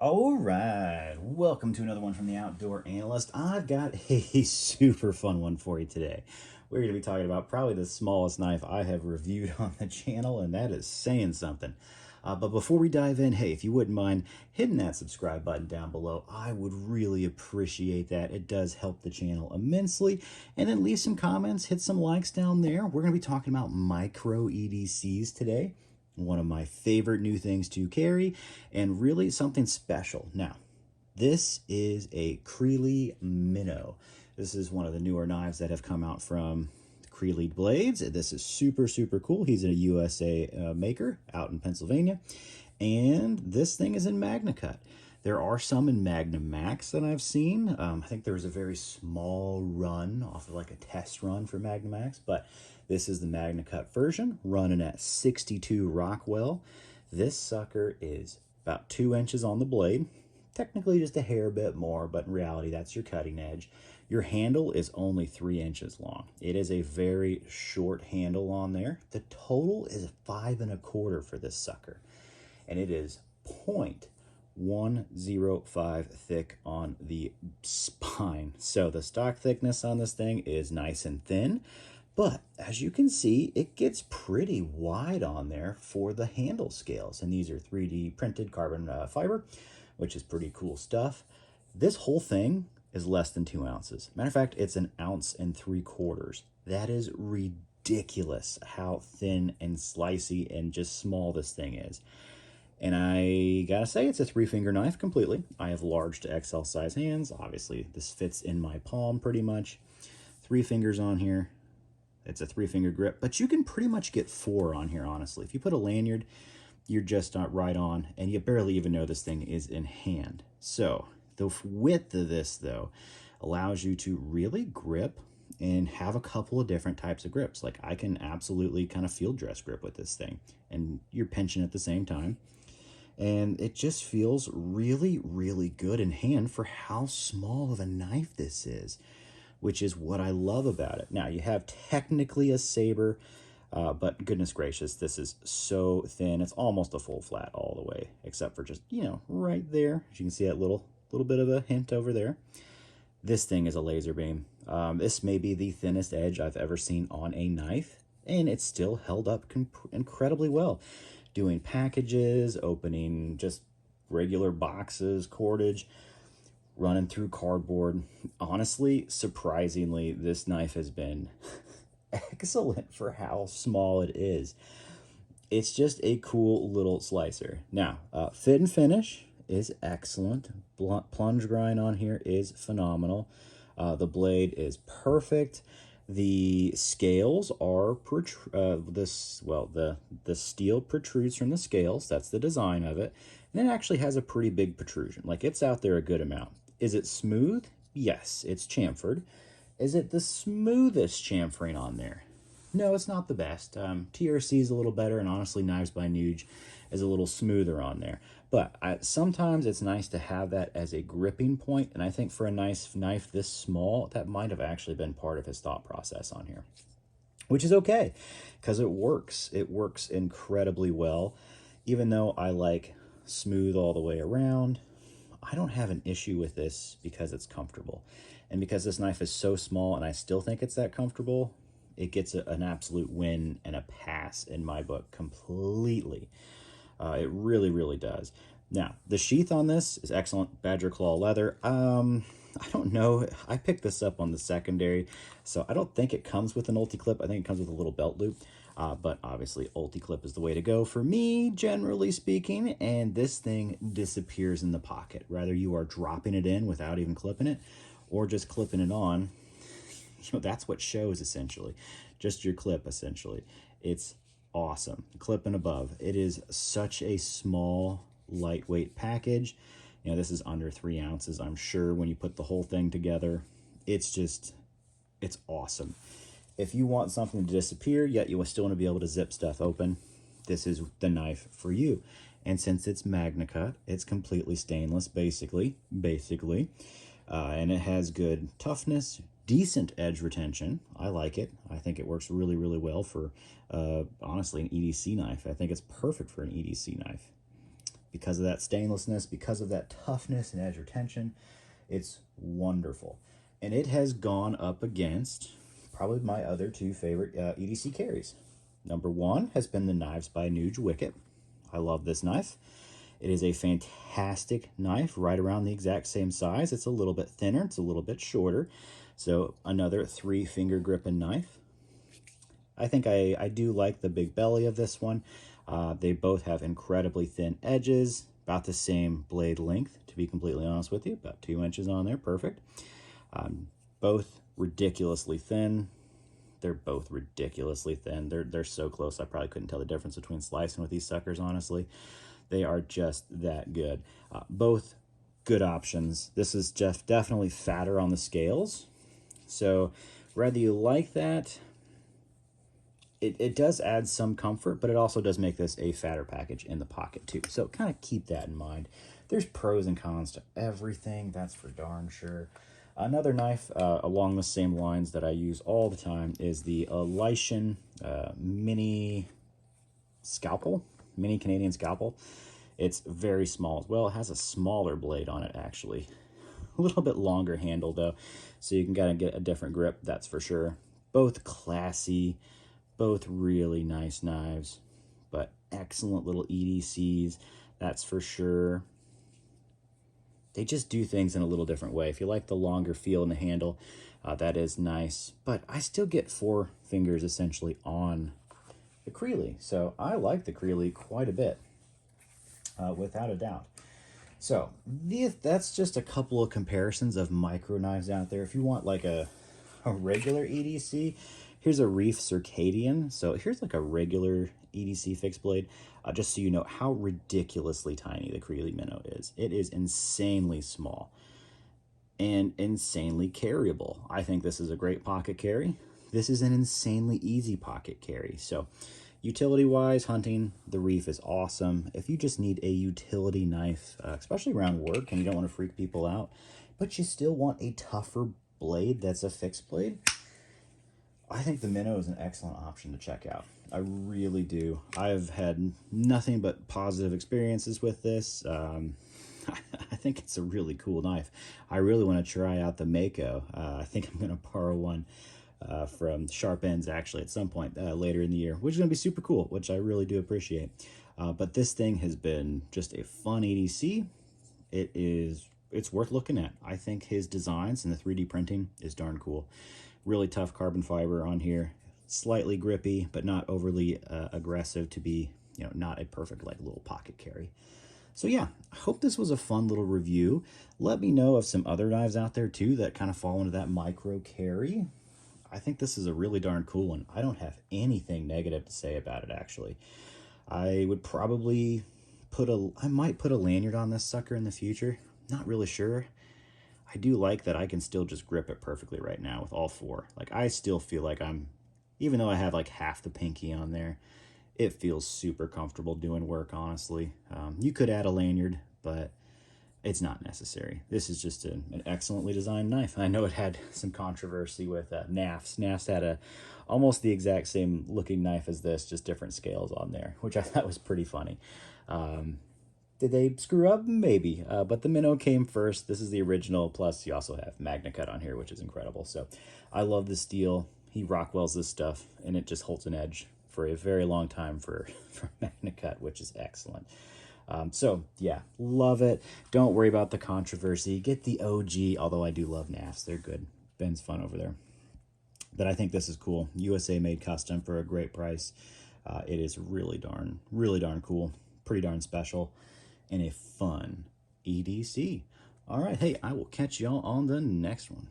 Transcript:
All right, welcome to another one from the Outdoor Analyst. I've got a super fun one for you today. We're going to be talking about probably the smallest knife I have reviewed on the channel, and that is saying something. But before we dive in, hey, if you wouldn't mind hitting that subscribe button down below, I would really appreciate that. It does help the channel immensely. And then leave some comments, hit some likes down there. We're going to be talking about micro EDCs today, one of my favorite new things to carry, and really something special. Now, this is a Creely Minnow. This is one of the newer knives that have come out from Creely Blades. This is super, super cool. He's a USA maker out in Pennsylvania. And this thing is in Magnacut. There are some in Magnamax that I've seen. I think there was a very small run off of like a test run for Magnamax, but this is the Magnacut version running at 62 Rockwell. This sucker is about 2 inches on the blade. Technically just a hair bit more, but in reality that's your cutting edge. Your handle is only 3 inches long. It is a very short handle on there. The total is 5 1/4 for this sucker, and it is 0.105 thick on the spine. So the stock thickness on this thing is nice and thin, but as you can see, it gets pretty wide on there for the handle scales. And these are 3D printed carbon fiber, which is pretty cool stuff. This whole thing is less than 2 ounces. Matter of fact, it's 1.75 ounces. That is ridiculous how thin and slicey and just small this thing is. And I gotta say, it's a 3-finger knife completely. I have large to XL size hands. Obviously, this fits in my palm pretty much. 3 fingers on here. It's a 3-finger grip, but you can pretty much get 4 on here, honestly. If you put a lanyard, you're just not right on, and you barely even know this thing is in hand. So the width of this, though, allows you to really grip and have a couple of different types of grips. Like I can absolutely kind of field dress grip with this thing, and you're pinching at the same time. And it just feels really, really good in hand for how small of a knife this is, which is what I love about it. Now, you have technically a saber, but goodness gracious, this is so thin. It's almost a full flat all the way, except for just, right there. As you can see that little bit of a hint over there. This thing is a laser beam. This may be the thinnest edge I've ever seen on a knife, and it's still held up incredibly well. Doing packages, opening just regular boxes, cordage, running through cardboard. Honestly, surprisingly, this knife has been excellent for how small it is. It's just a cool little slicer. Now, fit and finish is excellent. Plunge grind on here is phenomenal. The blade is perfect. The scales are the steel protrudes from the scales. That's the design of it, and it actually has a pretty big protrusion. Like, it's out there a good amount. Is it smooth? Yes, it's chamfered. Is it the smoothest chamfering on there? No, it's not the best. TRC is a little better, and honestly, Knives by Nuge is a little smoother on there. But sometimes it's nice to have that as a gripping point, and I think for a nice knife this small, that might have actually been part of his thought process on here, which is okay, because it works. It works incredibly well. Even though I like smooth all the way around, I don't have an issue with this because it's comfortable. And because this knife is so small and I still think it's that comfortable, it gets an absolute win and a pass in my book completely. It really, really does. Now, the sheath on this is excellent. Badger claw leather. I don't know. I picked this up on the secondary, so I don't think it comes with an ulti-clip. I think it comes with a little belt loop. But obviously, ulti-clip is the way to go for me, generally speaking. And this thing disappears in the pocket. Whether you are dropping it in without even clipping it, or just clipping it on, that's what shows, essentially. Just your clip, essentially. It's awesome. Clip and above. It is such a small, lightweight package. This is under 3 ounces. I'm sure when you put the whole thing together, it's awesome. If you want something to disappear, yet you still want to be able to zip stuff open, this is the knife for you. And since it's Magnacut, it's completely stainless, basically. And it has good toughness, decent edge retention. I like it. I think it works really, really well for, honestly, an EDC knife. I think it's perfect for an EDC knife. because of that stainlessness, because of that toughness and edge retention. It's wonderful. And it has gone up against probably my other two favorite EDC carries. Number one has been the knives by Nuge Wicket. I love this knife. It is a fantastic knife, right around the exact same size. It's a little bit thinner, it's a little bit shorter. So another 3-finger gripping knife. I think I do like the big belly of this one. They both have incredibly thin edges, about the same blade length, to be completely honest with you, about 2 inches on there, perfect. Both ridiculously thin. They're both ridiculously thin. They're so close, I probably couldn't tell the difference between slicing with these suckers, honestly. They are just that good. Both good options. This is just definitely fatter on the scales. So whether you like that, it does add some comfort, but it also does make this a fatter package in the pocket too. So kind of keep that in mind. There's pros and cons to everything, that's for darn sure. Another knife along the same lines that I use all the time is the Lycian mini Canadian scalpel. It's very small as well. It has a smaller blade on it, actually. A little bit longer handle though, so you can kind of get a different grip, that's for sure. Both classy, both really nice knives, but excellent little EDCs, that's for sure. They just do things in a little different way. If you like the longer feel in the handle, that is nice. But I still get 4 fingers essentially on the Creely. So I like the Creely quite a bit, without a doubt. So that's just a couple of comparisons of micro knives out there. If you want like a regular EDC, here's a Reef Circadian. So here's like a regular EDC fixed blade, just so you know how ridiculously tiny the Creely Minnow is. It is insanely small and insanely carryable. I think this is a great pocket carry. This is an insanely easy pocket carry. So utility-wise, hunting, the Reef is awesome. If you just need a utility knife, especially around work and you don't want to freak people out, but you still want a tougher blade that's a fixed blade, I think the Minnow is an excellent option to check out. I really do. I've had nothing but positive experiences with this. I think it's a really cool knife. I really want to try out the Mako. I think I'm going to borrow one from Sharp Ends actually at some point later in the year, which is going to be super cool, which I really do appreciate. But this thing has been just a fun EDC. It's worth looking at. I think his designs and the 3D printing is darn cool. Really tough carbon fiber on here, slightly grippy, but not overly aggressive to be, not a perfect like little pocket carry. So yeah, I hope this was a fun little review. Let me know of some other knives out there too that kind of fall into that micro carry. I think this is a really darn cool one. I don't have anything negative to say about it, actually. I would probably I might put a lanyard on this sucker in the future. Not really sure. I do like that I can still just grip it perfectly right now with all 4. Like, I still feel like even though I have like half the pinky on there, it feels super comfortable doing work, honestly. You could add a lanyard, but it's not necessary. This is just an excellently designed knife. I know it had some controversy with NAFs. NAFs had almost the exact same looking knife as this, just different scales on there, which I thought was pretty funny. Did they screw up? Maybe, but the Minnow came first. This is the original, plus you also have Magnacut on here, which is incredible. So I love the steel. He Rockwells this stuff, and it just holds an edge for a very long time for Magnacut, which is excellent. So yeah, love it. Don't worry about the controversy. Get the OG, although I do love NAFs. They're good. Ben's fun over there. But I think this is cool. USA made custom for a great price. It is really darn cool. Pretty darn special. And a fun EDC. All right, hey, I will catch y'all on the next one.